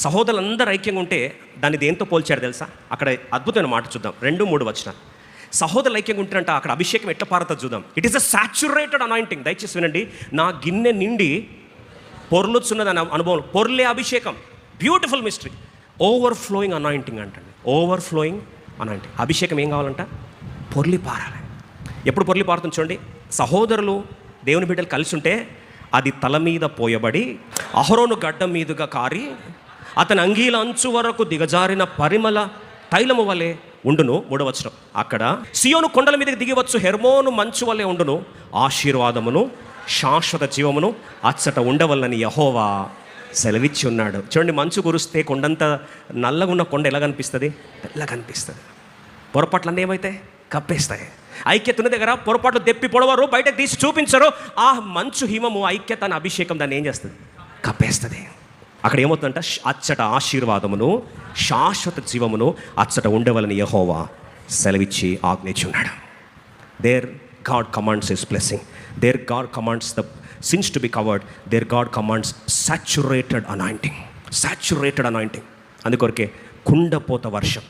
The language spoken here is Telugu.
సహోదరులందరూ ఐక్యంగా ఉంటే దాన్ని దేంతో పోల్చాడు తెలుసా? అక్కడ అద్భుతమైన మాట చూద్దాం, 2-3 వచనాలు. సహోదరులు ఐక్యంగా ఉంటారంట, అక్కడ అభిషేకం ఎట్లా పారుతుందో చూద్దాం. It is a saturated anointing. దయచేసి వినండి, నా గిన్నె నిండి పొర్లుచున్నదని అనుభవం, పొర్లే అభిషేకం. Beautiful mystery. ఓవర్ఫ్లోయింగ్ అనాయింటింగ్ అంటండి, ఓవర్ఫ్లోయింగ్ అనాయింటింగ్. అభిషేకం ఏం కావాలంట? పొర్లి పారాలి. ఎప్పుడు పొర్లి పారుతుంది చూడండి, సహోదరులు దేవుని బిడ్డలు కలిసి ఉంటే అది తల మీద పోయబడి అహరోను గడ్డ మీదుగా కారి అతని అంగీల అంచు వరకు దిగజారిన పరిమళ తైలము వలె ఉండును. 3వ వచనం, అక్కడ సియోను కొండల మీదకి దిగివచ్చు హెర్మోను మంచు వలె ఉండును, ఆశీర్వాదమును శాశ్వత జీవమును అచ్చట ఉండవల్లని యెహోవా సెలవిచ్చి ఉన్నాడు. చూడండి, మంచు కురిస్తే కొండంత నల్లగా ఉన్న కొండ ఎలా కనిపిస్తుంది? తెల్లగా కనిపిస్తుంది. పొరపాట్లన్నీ ఏమైతే కప్పేస్తాయి. ఐక్యత ఉన్న దగ్గర పొరపాట్లు దెప్పి పొడవరు, బయటకు తీసి చూపించరు. ఆ మంచు హిమము ఐక్యత అనే అభిషేకం దాన్ని ఏం చేస్తుంది? కప్పేస్తుంది. అక్కడ ఏమవుతుందంట? అచ్చట ఆశీర్వాదమును శాశ్వత జీవమును అచ్చట ఉండవలని యెహోవా సెలవిచ్చి ఆజ్ఞించున్నాడు. There God commands his blessing. There God commands the sins to be covered. There God commands saturated anointing. Saturated anointing. అందుకొరకే కుండపోత వర్షం.